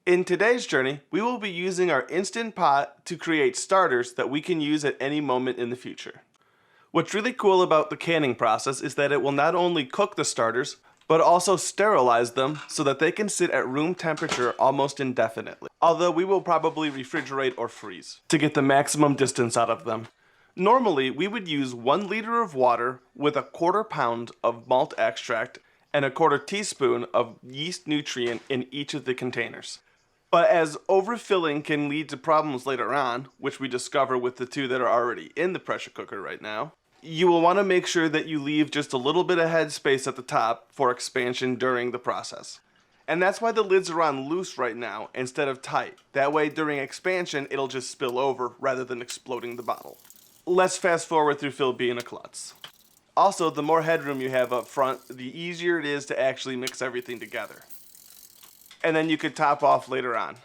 In today's journey, we will be using our Instant Pot to create starters that we can use at any moment in the future. What's really cool about the canning process is that it will not only cook the starters, but also sterilize them so that they can sit at room temperature almost indefinitely. Although we will probably refrigerate or freeze to get the maximum distance out of them. Normally, we would use 1 liter of water with a 1/4 pound of malt extract and a 1/4 teaspoon of yeast nutrient in each of the containers. But as overfilling can lead to problems later on, which we discover with the 2 that are already in the pressure cooker right now, you will want to make sure that you leave just a little bit of head space at the top for expansion during the process. And that's why the lids are on loose right now instead of tight. That way during expansion it'll just spill over rather than exploding the bottle. Let's fast forward through Phil being a klutz. Also, the more headroom you have up front, the easier it is to actually mix everything together. And then you could top off later on.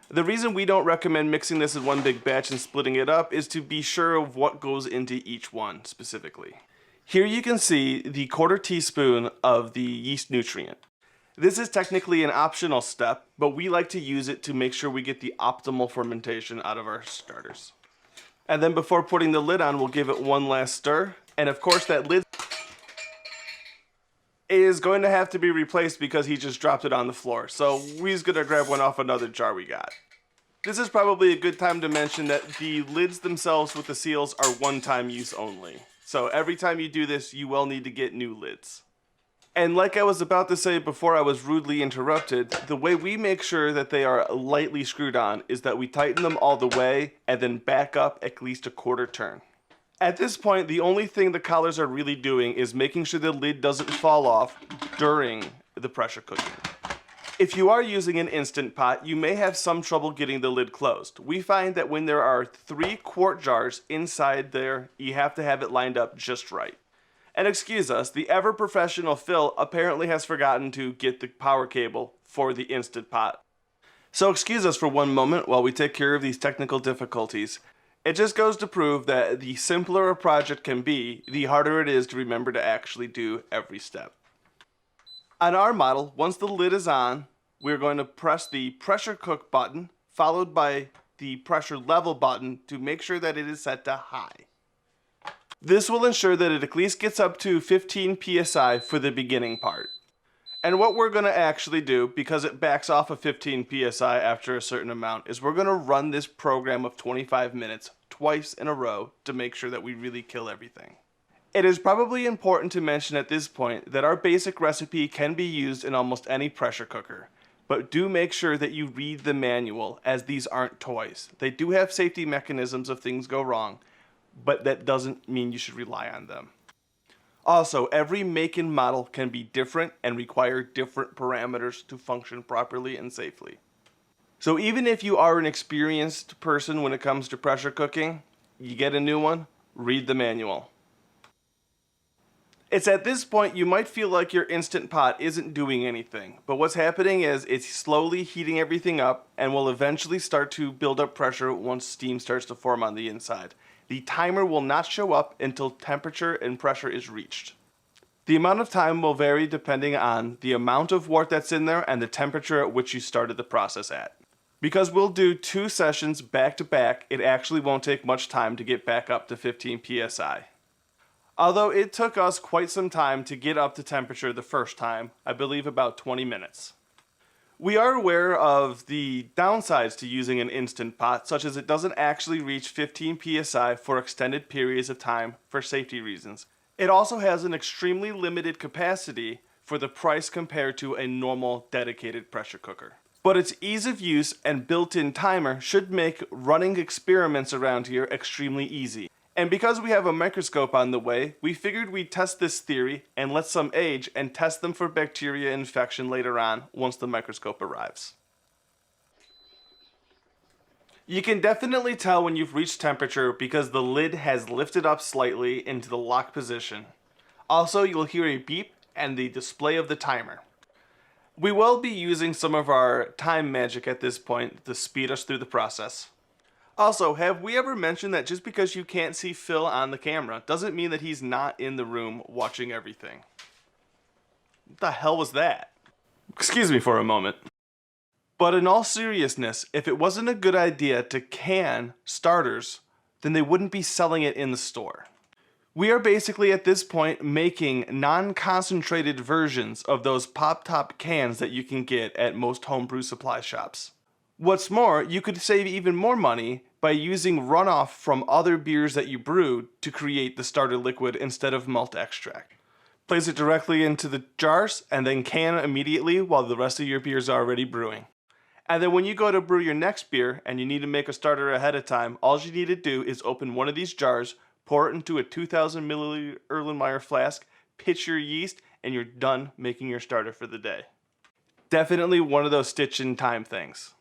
The reason we don't recommend mixing this in one big batch and splitting it up is to be sure of what goes into each one specifically. Here you can see the 1/4 teaspoon of the yeast nutrient. This is technically an optional step, but we like to use it to make sure we get the optimal fermentation out of our starters. And then before putting the lid on, we'll give it one last stir. And of course that lid is going to have to be replaced because he just dropped it on the floor. So we're just gonna grab one off another jar we got. This is probably a good time to mention that the lids themselves with the seals are one-time use only. So every time you do this, you will need to get new lids. And like I was about to say before I was rudely interrupted, the way we make sure that they are lightly screwed on is that we tighten them all the way and then back up at least a 1/4 turn. At this point, the only thing the collars are really doing is making sure the lid doesn't fall off during the pressure cooking. If you are using an Instant Pot, you may have some trouble getting the lid closed. We find that when there are 3 quart jars inside there, you have to have it lined up just right. And excuse us, the ever-professional Phil apparently has forgotten to get the power cable for the Instant Pot. So excuse us for one moment while we take care of these technical difficulties. It just goes to prove that the simpler a project can be, the harder it is to remember to actually do every step. On our model, once the lid is on, we're going to press the pressure cook button, followed by the pressure level button to make sure that it is set to high. This will ensure that it at least gets up to 15 psi for the beginning part. And what we're going to actually do, because it backs off of 15 psi after a certain amount, is we're going to run this program of 25 minutes twice in a row to make sure that we really kill everything. It is probably important to mention at this point that our basic recipe can be used in almost any pressure cooker, but do make sure that you read the manual, as these aren't toys. They do have safety mechanisms if things go wrong, but that doesn't mean you should rely on them. Also, every make and model can be different and require different parameters to function properly and safely. So even if you are an experienced person when it comes to pressure cooking, you get a new one, read the manual. It's at this point you might feel like your Instant Pot isn't doing anything, but what's happening is it's slowly heating everything up and will eventually start to build up pressure once steam starts to form on the inside. The timer will not show up until temperature and pressure is reached. The amount of time will vary depending on the amount of wort that's in there and the temperature at which you started the process at. Because we'll do 2 sessions back to back, it actually won't take much time to get back up to 15 psi. Although it took us quite some time to get up to temperature the first time, I believe about 20 minutes. We are aware of the downsides to using an Instant Pot, such as it doesn't actually reach 15 psi for extended periods of time for safety reasons. It also has an extremely limited capacity for the price compared to a normal dedicated pressure cooker. But its ease of use and built-in timer should make running experiments around here extremely easy. And because we have a microscope on the way, we figured we'd test this theory and let some age and test them for bacteria infection later on once the microscope arrives. You can definitely tell when you've reached temperature because the lid has lifted up slightly into the lock position. Also, you'll hear a beep and the display of the timer. We will be using some of our time magic at this point to speed us through the process. Also, have we ever mentioned that just because you can't see Phil on the camera doesn't mean that he's not in the room watching everything? What the hell was that? Excuse me for a moment. But in all seriousness, if it wasn't a good idea to can starters, then they wouldn't be selling it in the store. We are basically at this point making non-concentrated versions of those pop-top cans that you can get at most homebrew supply shops. What's more, you could save even more money by using runoff from other beers that you brewed to create the starter liquid instead of malt extract. Place it directly into the jars and then can immediately while the rest of your beers are already brewing. And then when you go to brew your next beer and you need to make a starter ahead of time, all you need to do is open one of these jars, pour it into a 2,000 milliliter Erlenmeyer flask, pitch your yeast, and you're done making your starter for the day. Definitely one of those stitch-in-time things.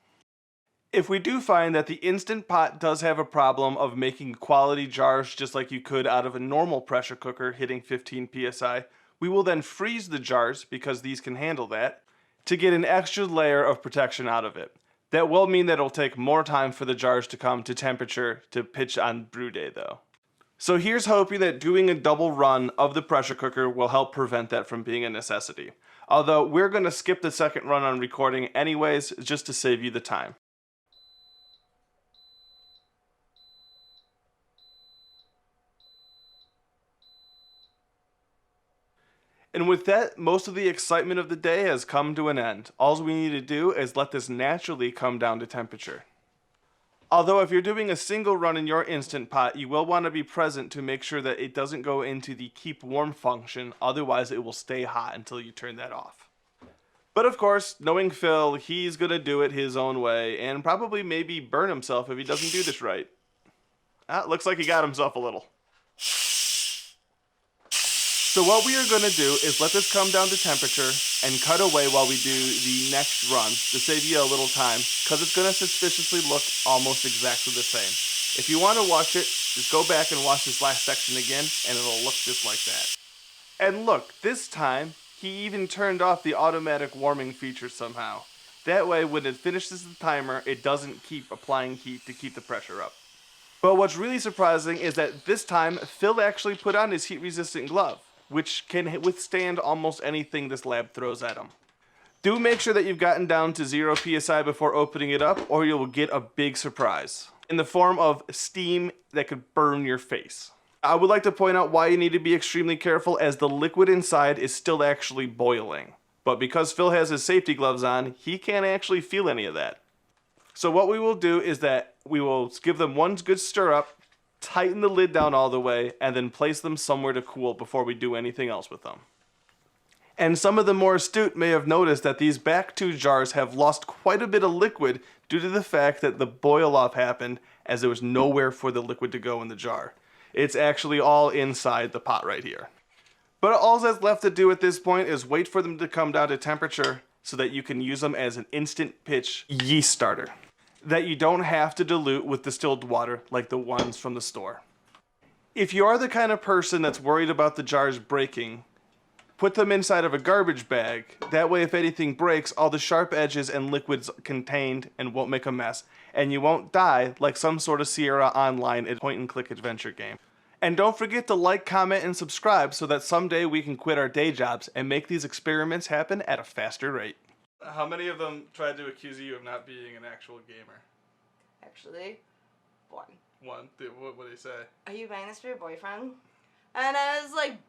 If we do find that the Instant Pot does have a problem of making quality jars just like you could out of a normal pressure cooker hitting 15 psi, we will then freeze the jars, because these can handle that, to get an extra layer of protection out of it. That will mean that it'll take more time for the jars to come to temperature to pitch on brew day though. So here's hoping that doing a double run of the pressure cooker will help prevent that from being a necessity. Although we're going to skip the second run on recording anyways, just to save you the time. And with that, most of the excitement of the day has come to an end. All we need to do is let this naturally come down to temperature. Although if you're doing a single run in your Instant Pot, you will want to be present to make sure that it doesn't go into the keep warm function, otherwise it will stay hot until you turn that off. But of course, knowing Phil, he's going to do it his own way, and probably maybe burn himself if he doesn't do this right. Looks like he got himself a little. So what we are going to do is let this come down to temperature and cut away while we do the next run to save you a little time, because it's going to suspiciously look almost exactly the same. If you want to watch it, just go back and watch this last section again and it'll look just like that. And look, this time he even turned off the automatic warming feature somehow. That way when it finishes the timer, it doesn't keep applying heat to keep the pressure up. But what's really surprising is that this time Phil actually put on his heat resistant glove, which can withstand almost anything this lab throws at him. Do make sure that you've gotten down to 0 psi before opening it up, or you'll get a big surprise in the form of steam that could burn your face. I would like to point out why you need to be extremely careful, as the liquid inside is still actually boiling. But because Phil has his safety gloves on, he can't actually feel any of that. So what we will do is that we will give them one good stir up, tighten the lid down all the way, and then place them somewhere to cool before we do anything else with them. And some of the more astute may have noticed that these back two jars have lost quite a bit of liquid due to the fact that the boil off happened as there was nowhere for the liquid to go in the jar. It's actually all inside the pot right here. But all that's left to do at this point is wait for them to come down to temperature so that you can use them as an instant pitch yeast starter that you don't have to dilute with distilled water like the ones from the store. If you are the kind of person that's worried about the jars breaking, put them inside of a garbage bag. That way if anything breaks, all the sharp edges and liquids contained and won't make a mess, and you won't die like some sort of Sierra Online point-and-click adventure game. And don't forget to like, comment, and subscribe so that someday we can quit our day jobs and make these experiments happen at a faster rate. How many of them tried to accuse you of not being an actual gamer? Actually, one. One? What did he say? Are you buying this for your boyfriend? And I was like,